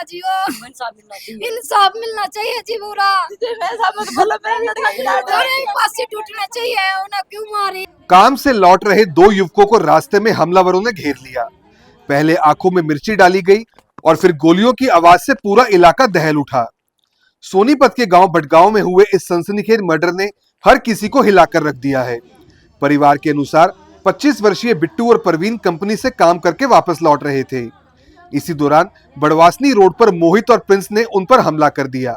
जी वो इंसाफ मिलना चाहिए जी पूरा। फांसी टूटना चाहिए, उन्हें क्यों मारी। काम से लौट रहे दो युवकों को रास्ते में हमलावरों ने घेर लिया। पहले आंखों में मिर्ची डाली गई और फिर गोलियों की आवाज से पूरा इलाका दहल उठा। सोनीपत के गांव भटगांव में हुए इस सनसनीखेज मर्डर ने हर किसी को हिलाकर रख दिया है। परिवार के अनुसार 25 वर्षीय बिट्टू और परवीन कंपनी से काम करके वापस लौट रहे थे। इसी दौरान बड़वासनी रोड पर मोहित और प्रिंस ने उन पर हमला कर दिया।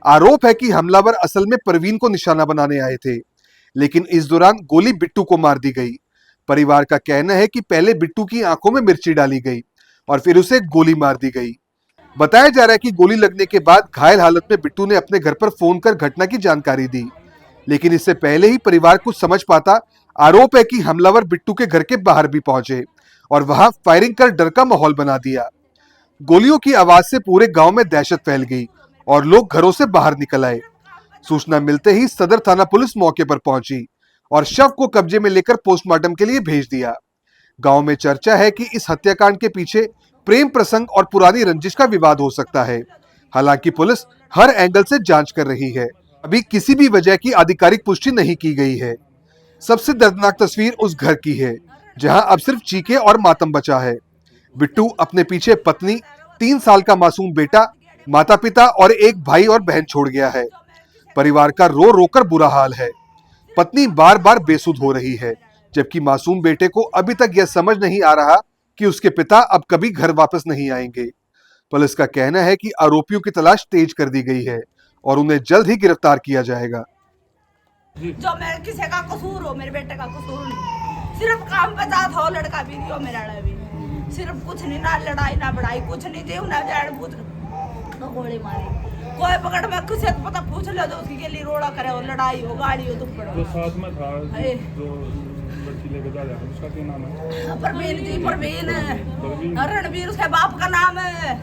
आरोप है कि हमलावर असल में परवीन को निशाना बनाने आए थे, लेकिन इस दौरान गोली बिट्टू को मार दी गई। परिवार का कहना है कि पहले बिट्टू की आंखों में मिर्ची डाली गई और फिर उसे गोली मार दी गई। बताया जा रहा है कि गोली लगने के बाद घायल हालत में बिट्टू ने अपने घर पर फोन कर घटना की जानकारी दी, लेकिन इससे पहले ही परिवार कुछ समझ पाता, आरोप है कि हमलावर बिट्टू के घर के बाहर भी पहुंचे और वहां फायरिंग कर डर का माहौल बना दिया। गोलियों की आवाज से पूरे गांव में दहशत फैल गई और लोग घरों से बाहर निकल आए। सूचना मिलते ही सदर थाना पुलिस मौके पर पहुंची और शव को कब्जे में लेकर पोस्टमार्टम के लिए भेज दिया। गांव में चर्चा है कि इस हत्याकांड के पीछे प्रेम प्रसंग और पुरानी रंजिश का विवाद हो सकता है। हालांकि पुलिस हर एंगल से जांच कर रही है। अभी किसी भी वजह की आधिकारिक पुष्टि नहीं की गई है। सबसे दर्दनाक तस्वीर उस घर की है जहां अब सिर्फ चीखे और मातम बचा है। बिट्टू अपने पीछे पत्नी, 3 साल का मासूम बेटा, माता पिता और एक भाई और बहन छोड़ गया है। परिवार का रो रोकर बुरा हाल है। पत्नी बार बार बेसुध हो रही है, जबकि मासूम बेटे को अभी तक यह समझ नहीं आ रहा कि उसके पिता अब कभी घर वापस नहीं आएंगे। पुलिस का कहना है कि आरोपियों की तलाश तेज कर दी गई है और उन्हें जल्द ही गिरफ्तार किया जाएगा। जो मेरे किसी का कसूर हो, मेरे बेटे का कसूर नहीं, सिर्फ काम पे जात हो, लड़का भी नहीं हो मेरा भी, सिर्फ कुछ नहीं, ना लड़ाई ना बढ़ाई, कुछ नहीं थी, ना जान बूझ तो गोली मारी। कोई पकड़ में किसी से पता पूछ लो जो उसके लिए रोड़ा करे हो, लड़ाई हो, गाड़ी हो, दुख पड़ो। जो साथ में था, जो बच्ची लेके जा रहा है, उसका क्या नाम है? परवीन जी, परवीन रणवीर उसके बाप का नाम है।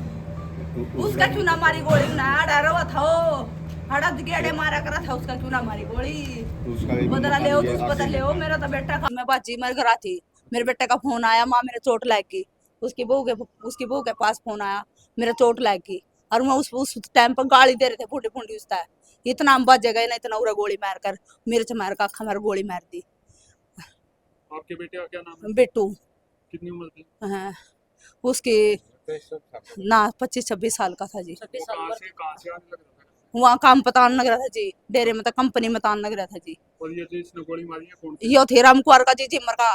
उसका क्यों ना मारी गोली, ना डरा हुआ था वो, हड़द गेड़े मारा करा था, उसका क्यों ना मारी गोली। बदला ले तुम बदल ले। मेरा तो बेटा मैं बाजी मेरे घर थी, मेरे बेटे का फोन आया, माँ मेरे चोट लगी। उसकी बहू के पास फोन आया, मेरा चोट लगी और मैं उस टाइम पर गाली दे रहे थे, फूटी फूटी उसका इतना हम बजेगा ना, इतना उरा गोली मार कर मेरे से मार का अखा मार गोली मार दी। आपके बेटे का क्या नाम है? बिट्टू। कितनी उम्र थी? हाँ, उसकी ना 25-26 साल का था जी। कहाँ से आने लग रहा था? वहाँ काम पतान लग रहा था जी, डेरे में, कंपनी में तान लग रहा था जी। और ये जो इसने गोली मारी है कौन सी? यो थे राम कुमार का जी, जिमर का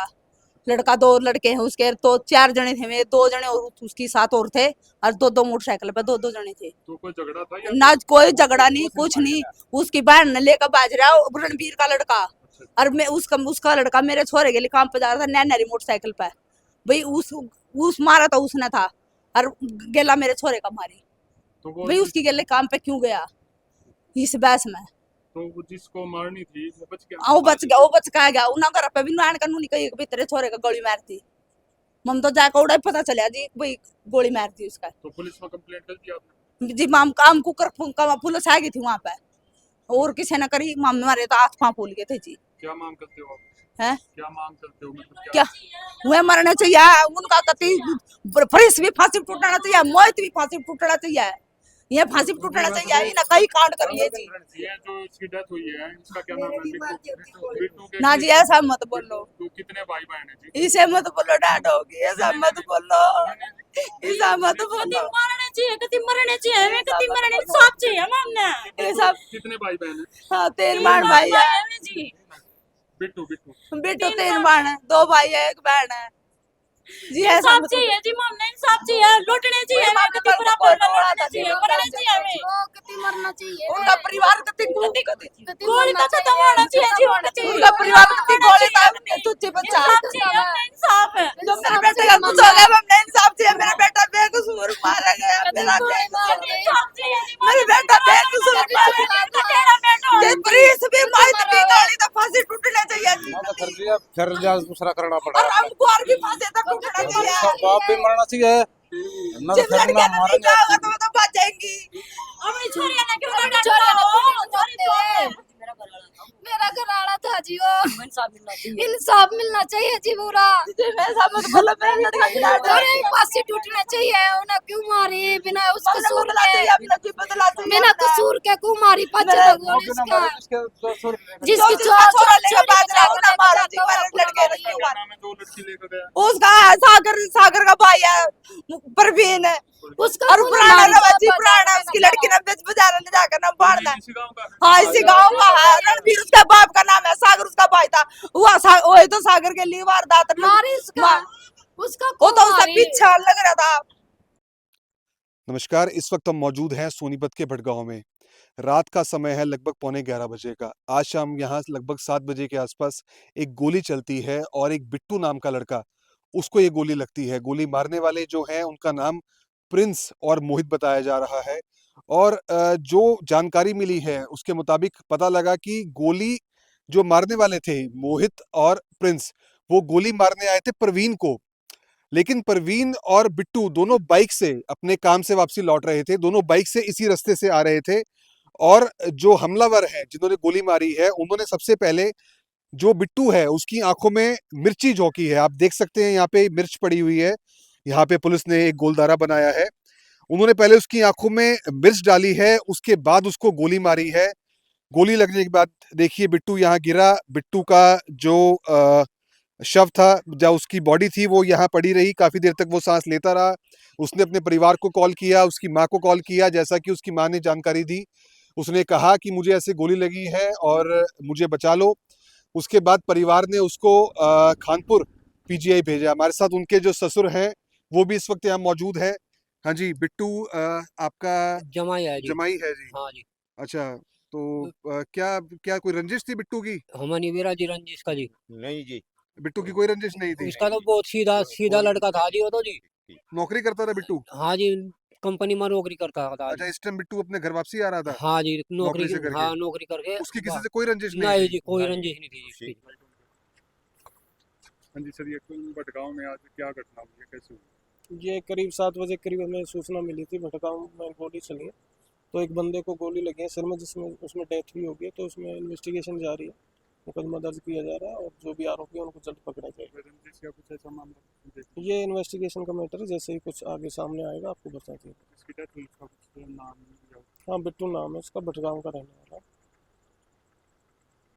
लड़का। 2 लड़के हैं उसके, तो 4 जने थे, मेरे 2 जने और उसकी 7 और थे, और 2 मोटरसाइकिल पे 2 जने थे। तो कोई झगड़ा था या? ना कोई झगड़ा नहीं, कुछ नहीं। उसकी बहन ने लेकर बाज रहा रणबीर का लड़का, और मैं उसका लड़का मेरे छोरे के लिए काम पे जा रहा था, नैनरी मोटरसाइकिल पे। भाई उस मारा था उसने था, और गेला मेरे छोरे का मारी। तो भाई उसकी गेले काम पे क्यों गया इस बहस में? तो वो जिसको मारनी थी वो बच गया? वो बच गया। उना घर पे भी नान कानूनी कही भीतर छोरे का गोली मारती। मम तो जाकर उड़ा पता चला जी, भाई गोली मारती उसका। तो पुलिस में कंप्लेंट कर दी आपने? जी माम काम कुकर पुलिस आ गई थी वहां पे, और किसी ने करी। माम मारे तो हाथ पांव फूल गए थे जी। क्या मांग करते हो आप? हैं? क्या मांग करते हो? मतलब क्या वह मरना चाहिए उनका, कति फरिस भी फांसी टूटना चाहिए, मोहित भी फांसी टूटना चाहिए, ये फांसी टूटना चाहिए। इन्हें कई कांड करिए जी। ये जो इसकी डेथ हुई है, इसका क्या नाम है? बिट्टू के ना जी ऐसा मत बोलो, तो कितने भाई बहन है जी? इसे मत बोलो, डांट होगी, ऐसा मत बोलो, ऐसा मत बोलो। मरने चाहिए, कति मरने चाहिए, हमें कति मरने इंसाफ चाहिए हमने। ये सब कितने भाई बहन है? हाँ 3 भाई है जी। बिट्टू 3 बहन है, 2 भाई है, 1 बहन है जी। ऐसा इंसाफ चाहिए जी, हमने इंसाफ चाहिए, लौटने चाहिए हमें, कति बराबर लौटने चाहिए, मरने चाहिए हमें, कति मरना चाहिए। उनका परिवार कति गोली का खत्म होना चाहिए जी, होना चाहिए। उनका परिवार कति गोली का तुच्छ बच्चा। इंसाफ चाहिए, हमने इंसाफ है। जो मेरे बेटे का कुछ हो गया, हमने इंसाफ चाहिए। मेरा बेटा बेकसूर मारा गया, मेरा इंसाफ चाहिए जी, मेरा बेटा बेकसूर मारा गया। ये पुलिस भी माइट भी गाड़ी तो फांसी टूटने चाहिए जी। फिर दूसरा करना और पड़ा। हमको और भी फांसी तो टूटना चाहिए। बाप भी मरना चाहिए ना, तो जिन फिर ना लड़कियां नहीं मारेंगे। क्या होगा तो वो तो बच जाएंगी। अपनी छोरियां ना क्यों करना, छोरियां ना छोड़ दे। मेरा मेरा घरवाला था जी वो। इंसाफ मिलना चाहिए जी पूरा। मैं समझ बोला मेरा लड़का गिरा दे अरे फांसी टूटना चाहिए। उन्हें क्यों मारी बिना उस कसूर बदला के? चाहिए अपना जी बदला चाहिए बिना कसूर के क्यों मारी? पाँच लोगों ने इसका जिसकी छोरा लेके भाग रहा हूं ना मारो जी मेरे लड़के ने क्यों मारा? नाम है जो लड़की लेकर गया उसका सागर का भाई है परवीन है उसका और खून पुराना मारी, रवाजी सब पुराना बाजार उसकी में लड़की ने बेच बाजार में जाकर ना बाढ़ना इसी गांव का है। हाँ इसी गांव का है रणवीर उसका बाप का नाम है सागर उसका भाई था वही तो सागर के लिए वारदात मारी उसका उसका वो खून तो उसका मारी। पीछा लग रहा था। नमस्कार, इस वक्त हम मौजूद हैं सोनीपत के भटगांव में। रात का समय है, लगभग 11:15 बजे का। आज शाम यहाँ लगभग 7 बजे के आसपास एक गोली चलती है और एक बिट्टू नाम का लड़का, उसको ये गोली लगती है। गोली मारने वाले जो हैं उनका नाम प्रिंस और मोहित बताया जा रहा है। और जो जानकारी मिली है उसके मुताबिक पता लगा कि गोली जो मारने वाले थे मोहित और प्रिंस, वो गोली मारने आए थे प्रवीण को। लेकिन परवीन और बिट्टू दोनों बाइक से अपने काम से वापसी लौट रहे थे। दोनों बाइक से इसी रास्ते से आ रहे थे और जो हमलावर हैं जिन्होंने गोली मारी है उन्होंने सबसे पहले जो बिट्टू है उसकी आंखों में मिर्ची झोंकी है। आप देख सकते हैं यहाँ पे मिर्च पड़ी हुई है। यहाँ पे पुलिस ने एक गोलदारा बनाया है। उन्होंने पहले उसकी आंखों में मिर्च डाली है, उसके बाद उसको गोली मारी है। गोली लगने के बाद देखिए बिट्टू यहाँ गिरा। बिट्टू का जो शव था, जो उसकी बॉडी थी, वो यहाँ पड़ी रही। काफी देर तक वो सांस लेता रहा। उसने अपने परिवार को कॉल किया, उसकी माँ को कॉल किया। जैसा कि उसकी माँ ने जानकारी दी, उसने कहा कि मुझे ऐसे गोली लगी है और मुझे बचा लो। उसके बाद परिवार ने उसको खानपुर पीजीआई भेजा। हमारे साथ उनके जो ससुर हैं वो भी इस वक्त यहाँ मौजूद है। हाँ जी, बिट्टू आपका जमाई है जी। जमाई है जी? हाँ जी। अच्छा, तो क्या क्या कोई रंजिश थी बिट्टू की? हमारी मेरा जी रंजिश का जी। नहीं जी, बिट्टू की कोई रंजिश नहीं थी? उसका तो बहुत सीधा सीधा लड़का था जी वो तो जी। नौकरी करता था बिट्टू? हाँ जी, कंपनी में नौकरी करता था अच्छा, जी। इस टाइम बिट्टू अपने घर वापसी आ रहा था हाँ जी, नौकरी से करके? हाँ नौकरी करके। उसकी किसी वाह। से कोई रंजिश नहीं नहीं थी? जी, कोई रंजिश नहीं थी जी। हाँ जी सर, ये भटगांव में आज क्या घटना हुई है, कैसे हुई? ये करीब 7 बजे करीब हमें सूचना मिली थी भटगांव में गोली चली है। तो एक बंदे को गोली लगी है सिर में, जिसमें उसमें डेथ भी हो गई है। तो उसमें इन्वेस्टिगेशन जारी है, मुकदमा दर्ज किया जा रहा है और जो भी आरोपी है उनको जल्द पकड़ा जाएगा। रंजिश या कुछ ऐसा मामला? ये इन्वेस्टिगेशन का मैटर है, जैसे ही कुछ आगे सामने आएगा आपको बता देंगे। इसकी डेथ हुई, इसका कुछ नाम या हाँ, बिट्टू नाम है उसका, भटगांव का रहने वाला है।